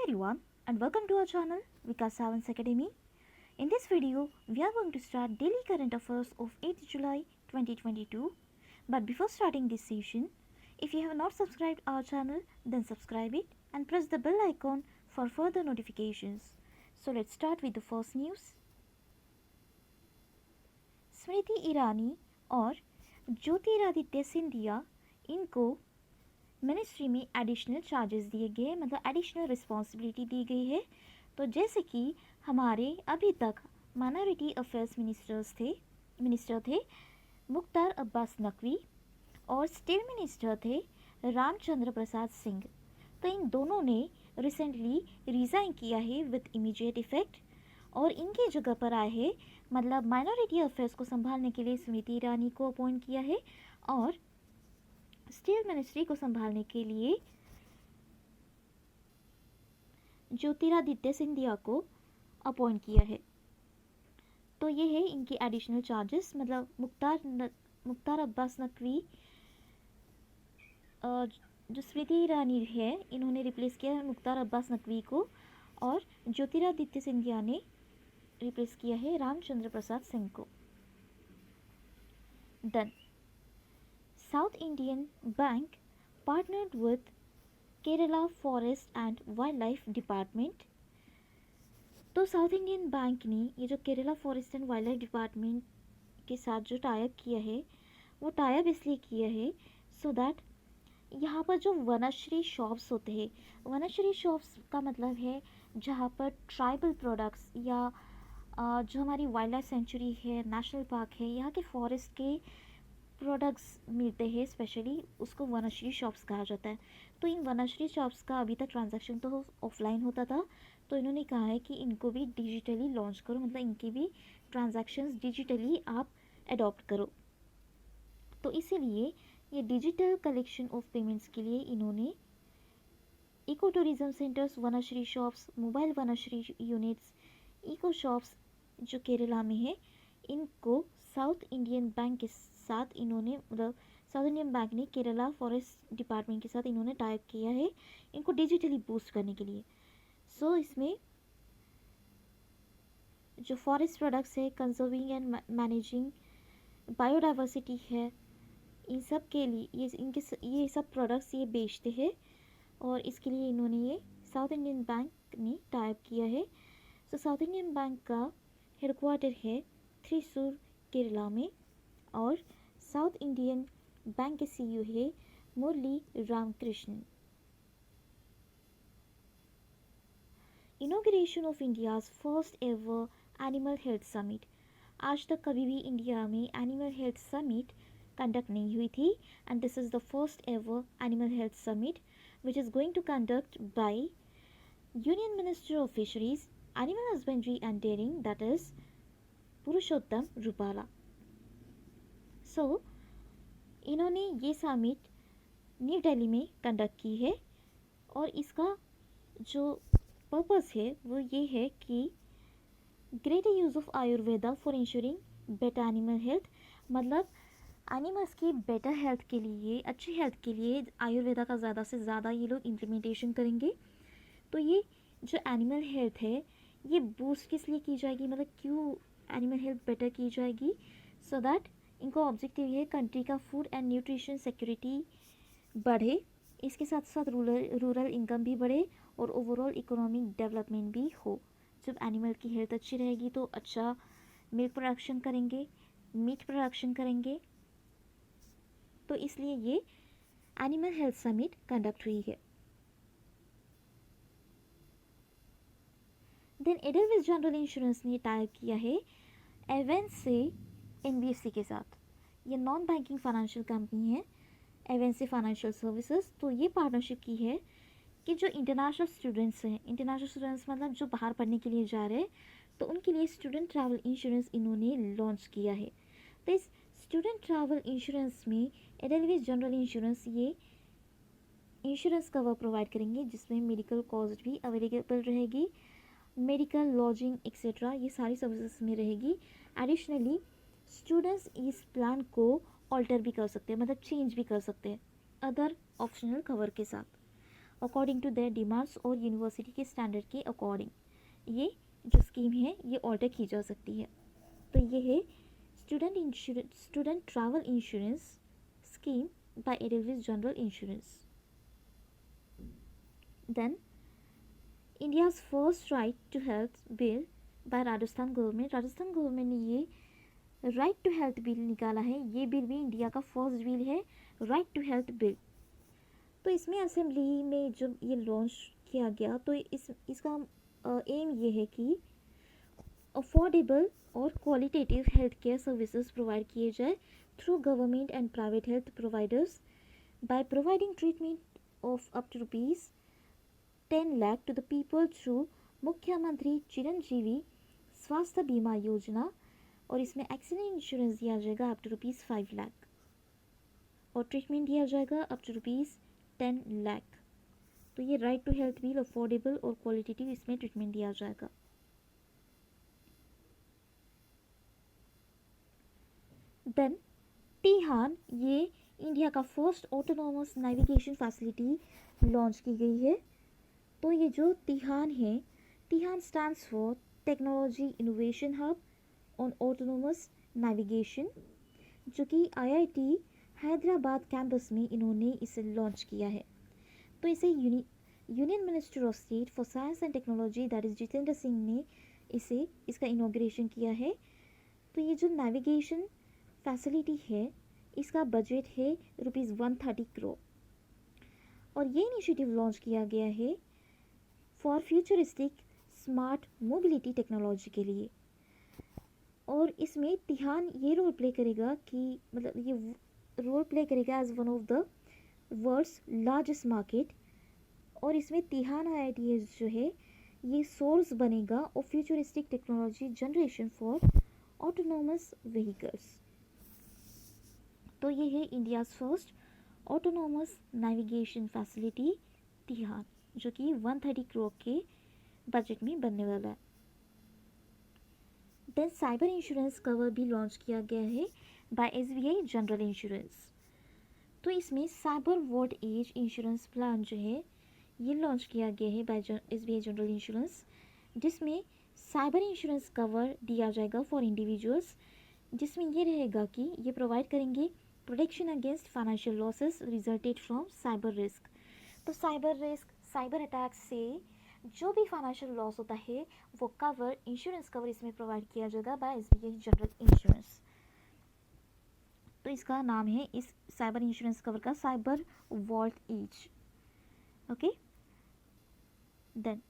everyone and welcome to our channel Vikas Savans Academy. In this video, we are going to start daily current affairs of 8th July 2022. But before starting this session, if you have not subscribed our channel, then subscribe it and press the bell icon for further notifications. So let's start with the first news. Smriti Irani और ज्योतिरादित्य सिंधिया इनको ministry में additional charges दिए गए, मतलब additional responsibility दी गई है। तो जैसे कि हमारे अभी तक माइनॉरिटी अफेयर्स मिनिस्टर थे मुख्तार अब्बास नकवी और स्टील मिनिस्टर थे रामचंद्र प्रसाद सिंह। तो इन दोनों ने रिसेंटली रिज़ाइन किया है विद इमीडिएट इफ़ेक्ट और इनकी जगह पर आए हैं, मतलब माइनॉरिटी अफेयर्स को संभालने के लिए स्मृति ईरानी को अपॉइंट किया है और स्टील मिनिस्ट्री को संभालने के लिए ज्योतिरादित्य सिंधिया को अपॉइंट किया है। तो ये है इनके एडिशनल चार्जेस, मतलब मुख्तार अब्बास नकवी जो स्मृति ईरानी है इन्होंने रिप्लेस किया है मुख्तार अब्बास नकवी को और ज्योतिरादित्य सिंधिया ने रिप्लेस किया है रामचंद्र प्रसाद सिंह को। Done. South Indian Bank partnered with Kerala Forest and Wildlife Department। तो साउथ इंडियन बैंक ने ये जो Kerala forest and wild life department के साथ जो टाइप किया है वो टाइप इसलिए किया है सो दैट यहाँ पर जो वनश्री शॉप्स होते हैं, वनश्री शॉप्स का मतलब है जहाँ पर ट्राइबल प्रोडक्ट्स या जो हमारी वाइल्ड लाइफ सेंचुरी है, नेशनल पार्क है, यहाँ के फॉरेस्ट के प्रोडक्ट्स मिलते हैं, स्पेशली उसको वनश्री शॉप्स कहा जाता है। तो इन वनश्री शॉप्स का अभी तक ट्रांजैक्शन तो ऑफलाइन होता था, तो इन्होंने कहा है कि इनको भी डिजिटली लॉन्च करो, मतलब इनकी भी ट्रांजैक्शंस डिजिटली आप अडॉप्ट करो। तो इसीलिए ये डिजिटल कलेक्शन ऑफ पेमेंट्स के लिए इन्होंने eco tourism centres, Vanashree shops, mobile Vanashree units, eco shops जो केरला में है, इनको साउथ इंडियन बैंक के साथ इन्होंने, मतलब साउथ इंडियन बैंक ने केरला फॉरेस्ट डिपार्टमेंट के साथ इन्होंने टाइप किया है इनको डिजिटली बूस्ट करने के लिए। सो इसमें जो फॉरेस्ट प्रोडक्ट्स है, कंजर्विंग एंड मैनेजिंग बायोडाइवर्सिटी है, इन सब के लिए ये सब प्रोडक्ट्स ये बेचते हैं और इसके लिए इन्होंने ये साउथ इंडियन बैंक ने टाइप किया है। सो साउथ इंडियन बैंक का हेडक्वार्टर है थ्रिसूर केरला में और साउथ इंडियन बैंक के सीईओ है Murali Ramakrishnan. Inauguration of India's first ever animal health summit. आज तक कभी भी इंडिया में एनिमल हेल्थ समिट कंडक्ट नहीं हुई थी and this is the first ever animal health summit which is going to conduct by union minister of fisheries, animal husbandry and dairying, that is Purushottam Rupala. So इन्होंने ये summit new Delhi में conduct की है और इसका जो पर्पस है वो ये है कि greater use of Ayurveda for ensuring better animal health, मतलब एनिमल्स की बेटर हेल्थ के लिए, अच्छी हेल्थ के लिए आयुर्वेदा का ज़्यादा से ज़्यादा ये लोग इम्प्लीमेंटेशन करेंगे। तो ये जो एनिमल हेल्थ है ये बूस्ट किस लिए की जाएगी, मतलब क्यों एनिमल हेल्थ बेटर की जाएगी, सो दैट इनको ऑब्जेक्टिव ये कंट्री का फूड एंड न्यूट्रिशन सिक्योरिटी बढ़े, इसके साथ साथ रूरल इनकम भी बढ़े और ओवरऑल इकोनॉमिक डेवलपमेंट भी हो। जब एनिमल की हेल्थ अच्छी रहेगी तो अच्छा मिल्क प्रोडक्शन करेंगे, मीट प्रोडक्शन करेंगे, तो इसलिए ये एनिमल हेल्थ समिट कंडक्ट हुई है। देन एडलविस जनरल इंश्योरेंस ने टाइप किया है एवेंस से एनबीएफसी के साथ। ये नॉन बैंकिंग फाइनेंशियल कंपनी है एवेंसी फाइनेंशियल सर्विसेज। तो ये पार्टनरशिप की है कि जो इंटरनेशनल स्टूडेंट्स हैं, इंटरनेशनल स्टूडेंट्स मतलब जो बाहर पढ़ने के लिए जा रहे हैं, तो उनके लिए स्टूडेंट ट्रैवल इंश्योरेंस इन्होंने लॉन्च किया है। तो इस स्टूडेंट ट्रैवल इंश्योरेंस में एडलविस जनरल इंश्योरेंस ये इंश्योरेंस कवर प्रोवाइड करेंगे जिसमें मेडिकल कॉस्ट भी अवेलेबल रहेगी, मेडिकल लॉजिंग एक्सेट्रा ये सारी सर्विसेज में रहेगी। एडिशनली स्टूडेंट्स इस प्लान को ऑल्टर भी कर सकते हैं, मतलब चेंज भी कर सकते हैं अदर ऑप्शनल कवर के साथ। अकॉर्डिंग टू देयर डिमांड्स और यूनिवर्सिटी के स्टैंडर्ड के अकॉर्डिंग ये जो स्कीम है ये ऑल्टर की जा सकती है। तो ये है student travel insurance scheme by Edelweiss General Insurance. Then India's first right to health bill by Rajasthan government. Rajasthan government ने ये राइट टू हेल्थ बिल निकाला है। ये बिल भी इंडिया का फर्स्ट बिल है, राइट टू हेल्थ बिल। तो इसमें असेंबली में जब ये लॉन्च किया गया तो इसका एम ये है कि अफोर्डेबल और qualitative health care services provide किए जाए through government and private health providers by providing treatment of up to ₹10 lakh to the people through Mukhyamantri Chiranjeevi स्वास्थ्य बीमा योजना। और इसमें एक्सीडेंट इंश्योरेंस दिया जाएगा अप टू ₹5 लाख और ट्रीटमेंट दिया जाएगा अप टू ₹10 लाख। तो ये right to health bill affordable और क्वालिटेटिव इसमें ट्रीटमेंट दिया जाएगा। देन तिहान, ये इंडिया का first autonomous navigation facility launch की गई है। तो ये जो तिहान है, TiHAN stands for technology innovation hub on autonomous navigation, जो कि IIT हैदराबाद कैंपस में इन्होंने इसे लॉन्च किया है। तो इसे union minister of state for science and technology that is Jitendra Singh ने इसका इनॉग्रेशन किया है। तो ये जो नेविगेशन फैसिलिटी है इसका बजट है ₹130 करोड़ और ये इनिशिएटिव लॉन्च किया गया है for futuristic smart mobility technology के लिए। और इसमें तिहान ये रोल प्ले करेगा कि मतलब ये रोल प्ले करेगा as one of the world's largest market. और इसमें तिहान IITS जो है ये सोर्स बनेगा of futuristic technology generation for autonomous vehicles. तो ये है India's first autonomous navigation facility TiHAN, जो कि 130 करोड़ के बजट में बनने वाला है। देन साइबर इंश्योरेंस कवर भी लॉन्च किया गया है बाय SBI जनरल इंश्योरेंस। तो इसमें cyber world edge insurance plan जो है ये लॉन्च किया गया है बाय SBI जनरल इंश्योरेंस, जिसमें साइबर इंश्योरेंस कवर दिया जाएगा फॉर इंडिविजुअल्स, जिसमें ये रहेगा कि ये प्रोवाइड करेंगे protection against financial losses resulted from cyber risk. तो साइबर रिस्क, साइबर अटैक से जो भी फाइनेंशियल लॉस होता है वो कवर, इंश्योरेंस कवर इसमें प्रोवाइड किया जाएगा बाय SBI जनरल इंश्योरेंस। तो इसका नाम है इस साइबर इंश्योरेंस कवर का cyber world edge. Okay, then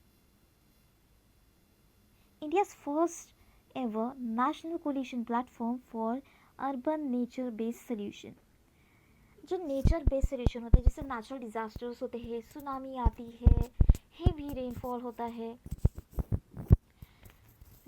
India's first ever national coalition platform for urban nature based solution. जो नेचर बेस्ड सोल्यूशन होते हैं, जैसे नेचुरल डिजास्टर्स होते हैं, सुनामी आती है, हेवी रेनफॉल होता है,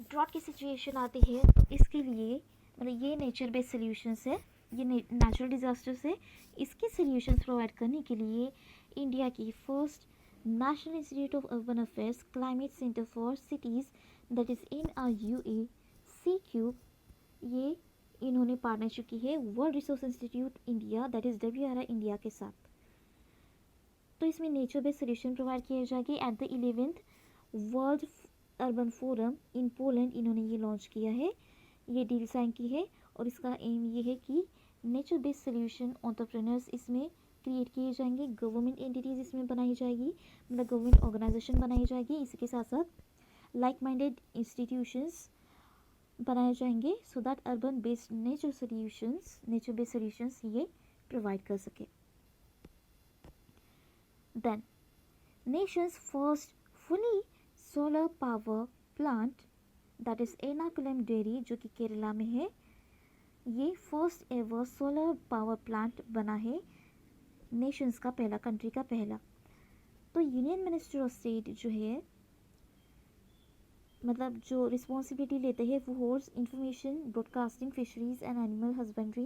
ड्रॉट की सिचुएशन आती है, तो इसके लिए मतलब ये नेचर बेस्ड सोल्यूशंस है, ये नेचुरल डिजास्टर्स है, इसके सोल्यूशंस प्रोवाइड करने के लिए इंडिया की first national institute of urban affairs climate centre for cities that is NRUA C-Cube, ये इन्होंने पार्टनरशिप की है world resource institute India that is WRI India के साथ। तो इसमें नेचर बेस्ड सोल्यूशन प्रोवाइड किए जाएंगे at the 11th world urban forum in Poland, इन्होंने ये लॉन्च किया है, ये डील साइन की है। और इसका एम ये है कि नेचर बेस्ड सोल्यूशन एंटरप्रेन्योर्स इसमें क्रिएट किए जाएंगे, गवर्नमेंट एंटिटीज़ इसमें बनाई जाएगी, मतलब गवर्नमेंट ऑर्गेनाइजेशन बनाई जाएगी, इसी के साथ साथ लाइक माइंडेड इंस्टीट्यूशंस बनाए जाएंगे so that urban based nature based solutions ये प्रोवाइड कर सके। Then nation's first fully solar power plant that is Ernakulam dairy, जो कि केरला में है, ये first ever solar power plant बना है, नेशंस का पहला, कंट्री का पहला। तो यूनियन मिनिस्टर ऑफ स्टेट जो है मतलब जो रिस्पॉन्सिबिलिटी लेते हैं वो holds information broadcasting fisheries and animal husbandry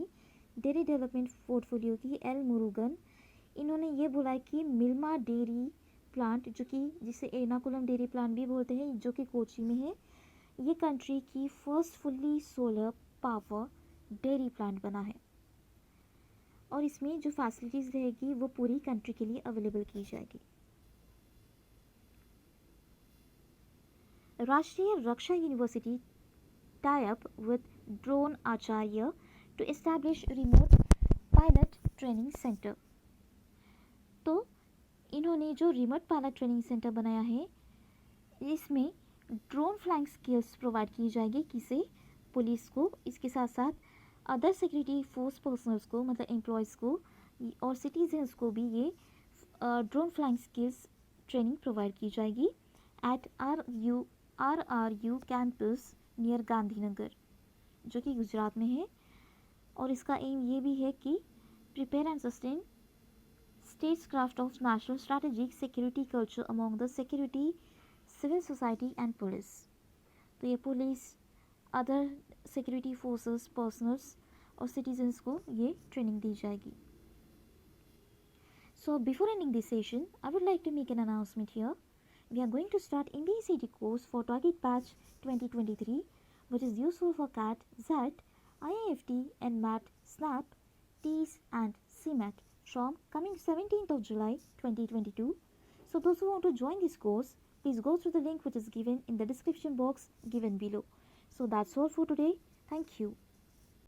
dairy development portfolio की एल मुरुगन, इन्होंने ये बोला है कि मिल्मा डेयरी प्लांट, जो कि जिसे एर्नाकुलम डेयरी प्लांट भी बोलते हैं, जो कि कोची में है, ये कंट्री की first fully solar power dairy plant बना है और इसमें जो फैसिलिटीज़ रहेगी वो पूरी कंट्री के लिए अवेलेबल की जाएगी। Rashtriya Raksha University tie up with Drone Acharya to establish remote pilot training center. तो इन्होंने जो रिमोट पायलट ट्रेनिंग सेंटर बनाया है इसमें ड्रोन फ्लाइंग स्किल्स प्रोवाइड की जाएगी किसे, पुलिस को, इसके साथ साथ अदर सिक्योरिटी फोर्स पर्सनल्स को मतलब एम्प्लॉयज़ को और सिटीजन्स को भी ये drone flying skills training provide की जाएगी at R U campus near Gandhinagar जो कि गुजरात में है। और इसका एम ये भी है कि prepare and sustain statecraft of national strategic security culture among the security, civil society and police। तो ये police, other security forces personnels और सिटीजन्स को ये ट्रेनिंग दी जाएगी। So before ending this session, I would like to make an announcement here. We are going to start MBCT course for target batch 2023 which is useful for CAT, ZAT, IIFT, NMAT, SNAP, TEAS and CMAT from coming 17th of July 2022. So those who want to join this course, please go through the link which is given in the description box given below. So that's all for today. Thank you.